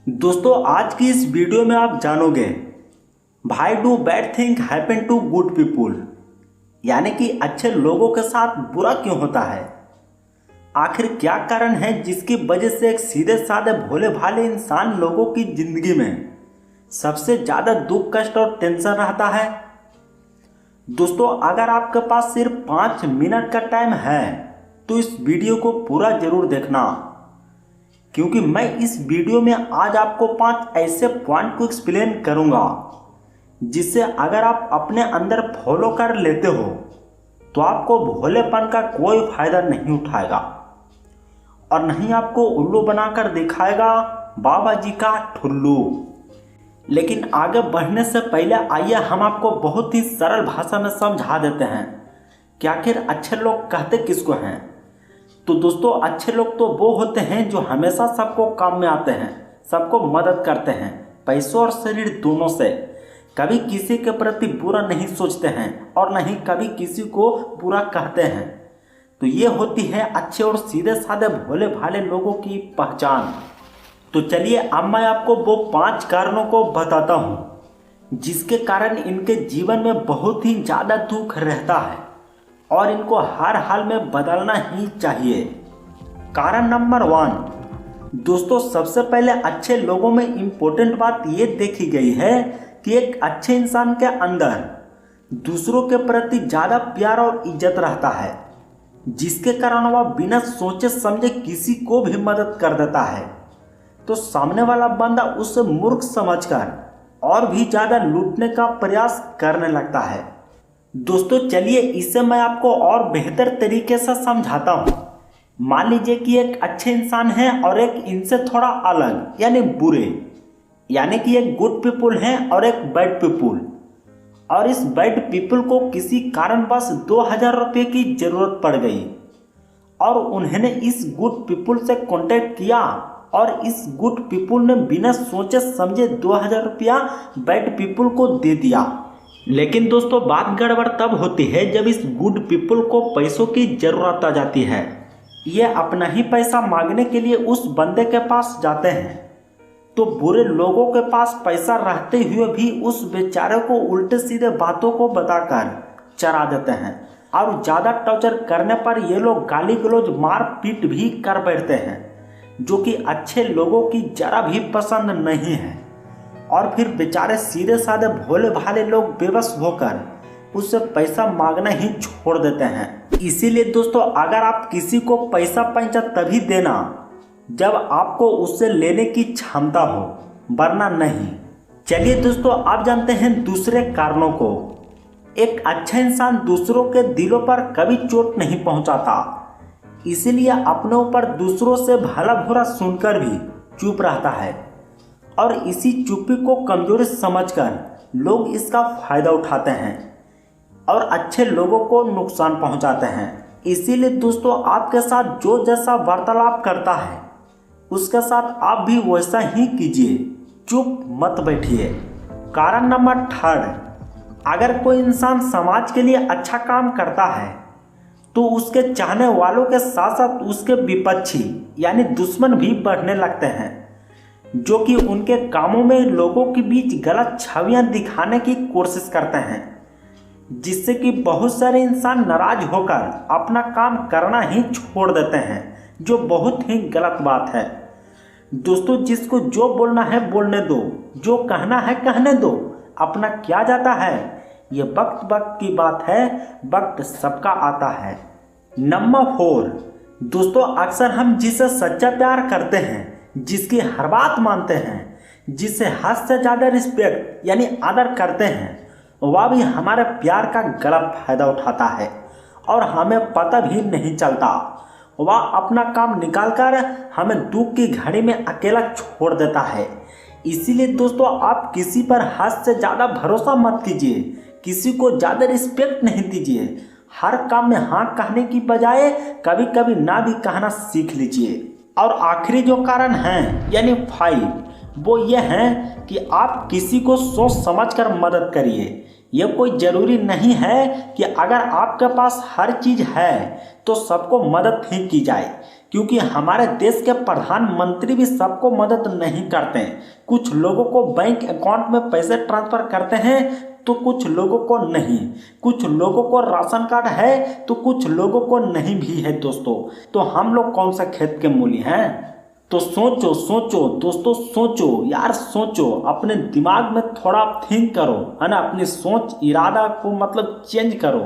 दोस्तों आज की इस वीडियो में आप जानोगे भाई do bad thing happen to good people, यानी कि अच्छे लोगों के साथ बुरा क्यों होता है। आखिर क्या कारण है जिसकी वजह से एक सीधे साधे भोले भाले इंसान लोगों की जिंदगी में सबसे ज्यादा दुख कष्ट और टेंशन रहता है। दोस्तों अगर आपके पास सिर्फ 5 मिनट का टाइम है तो इस वीडियो को पूरा जरूर देखना, क्योंकि मैं इस वीडियो में आज आपको 5 ऐसे पॉइंट को एक्सप्लेन करूंगा जिससे अगर आप अपने अंदर फॉलो कर लेते हो तो आपको भोलेपन का कोई फायदा नहीं उठाएगा और नहीं आपको उल्लू बनाकर दिखाएगा बाबा जी का ठुल्लू। लेकिन आगे बढ़ने से पहले आइए हम आपको बहुत ही सरल भाषा में समझा देते हैं कि आखिर अच्छे लोग कहते किसको हैं। तो दोस्तों अच्छे लोग तो वो होते हैं जो हमेशा सबको काम में आते हैं, सबको मदद करते हैं, पैसों और शरीर दोनों से। कभी किसी के प्रति बुरा नहीं सोचते हैं और नहीं कभी किसी को बुरा कहते हैं। तो ये होती है अच्छे और सीधे साधे भोले भाले लोगों की पहचान। तो चलिए अब मैं आपको वो 5 कारणों को बताता हूँ जिसके कारण इनके जीवन में बहुत ही ज़्यादा दुख रहता है और इनको हर हाल में बदलना ही चाहिए। कारण नंबर 1, दोस्तों सबसे पहले अच्छे लोगों में इम्पोर्टेंट बात ये देखी गई है कि एक अच्छे इंसान के अंदर दूसरों के प्रति ज़्यादा प्यार और इज्जत रहता है, जिसके कारण वह बिना सोचे समझे किसी को भी मदद कर देता है। तो सामने वाला बंदा उसे मूर्ख समझकर और भी ज़्यादा लूटने का प्रयास करने लगता है। दोस्तों चलिए इसे मैं आपको और बेहतर तरीके से समझाता हूँ। मान लीजिए कि एक अच्छे इंसान है और एक इनसे थोड़ा अलग यानी बुरे, यानी कि एक गुड पीपुल है और एक बैड पीपुल। और इस बैड पीपुल को किसी कारणवश 2000 रुपये की जरूरत पड़ गई और उन्होंने इस गुड पीपुल से कांटेक्ट किया और इस गुड पीपुल ने बिना सोचे समझे 2000 रुपया बैड पीपुल को दे दिया। लेकिन दोस्तों बात गड़बड़ तब होती है जब इस गुड पीपुल को पैसों की जरूरत आ जाती है। ये अपना ही पैसा मांगने के लिए उस बंदे के पास जाते हैं, तो बुरे लोगों के पास पैसा रहते हुए भी उस बेचारे को उल्टे सीधे बातों को बताकर चरा देते हैं और ज़्यादा टॉर्चर करने पर ये लोग गाली गलौज मार पीट भी कर बैठते हैं, जो कि अच्छे लोगों की जरा भी पसंद नहीं है। और फिर बेचारे सीधे साधे भोले भाले लोग बेबस होकर उससे पैसा मांगना ही छोड़ देते हैं। इसीलिए दोस्तों अगर आप किसी को पैसा पैंचा तभी देना जब आपको उससे लेने की क्षमता हो, वरना नहीं। चलिए दोस्तों आप जानते हैं दूसरे कारणों को। एक अच्छा इंसान दूसरों के दिलों पर कभी चोट नहीं पहुंचाता, इसीलिए अपने ऊपर दूसरों से भला बुरा सुनकर भी चुप रहता है और इसी चुप्पी को कमजोरी समझकर लोग इसका फायदा उठाते हैं और अच्छे लोगों को नुकसान पहुंचाते हैं। इसीलिए दोस्तों आपके साथ जो जैसा वार्तालाप करता है उसके साथ आप भी वैसा ही कीजिए, चुप मत बैठिए। कारण नंबर 3, अगर कोई इंसान समाज के लिए अच्छा काम करता है तो उसके चाहने वालों के साथ साथ उसके विपक्षी यानी दुश्मन भी बढ़ने लगते हैं, जो कि उनके कामों में लोगों के बीच गलत छवियां दिखाने की कोशिश करते हैं, जिससे कि बहुत सारे इंसान नाराज होकर अपना काम करना ही छोड़ देते हैं, जो बहुत ही गलत बात है। दोस्तों जिसको जो बोलना है बोलने दो, जो कहना है कहने दो, अपना क्या जाता है। ये वक्त वक्त की बात है, वक्त सबका आता है। नंबर 4, दोस्तों अक्सर हम जिसे सच्चा प्यार करते हैं, जिसकी हर बात मानते हैं, जिसे हद से ज़्यादा रिस्पेक्ट यानी आदर करते हैं, वह भी हमारे प्यार का गलत फायदा उठाता है और हमें पता भी नहीं चलता। वह अपना काम निकालकर हमें दुख की घड़ी में अकेला छोड़ देता है। इसीलिए दोस्तों आप किसी पर हद से ज़्यादा भरोसा मत कीजिए, किसी को ज़्यादा रिस्पेक्ट नहीं दीजिए। हर काम में हाँ कहने की बजाय कभी कभी ना भी कहना सीख लीजिए। और आखिरी जो कारण है यानी 5, वो ये है कि आप किसी को सोच समझकर मदद करिए। ये कोई ज़रूरी नहीं है कि अगर आपके पास हर चीज़ है तो सबको मदद ही की जाए। क्योंकि हमारे देश के प्रधानमंत्री भी सबको मदद नहीं करते हैं। कुछ लोगों को बैंक अकाउंट में पैसे ट्रांसफर करते हैं तो कुछ लोगों को नहीं, कुछ लोगों को राशन कार्ड है तो कुछ लोगों को नहीं भी है दोस्तों। तो हम लोग कौन सा खेत के मूली हैं? तो सोचो सोचो दोस्तों, सोचो यार, सोचो, अपने दिमाग में थोड़ा थिंक करो, है ना, अपनी सोच इरादा को मतलब चेंज करो।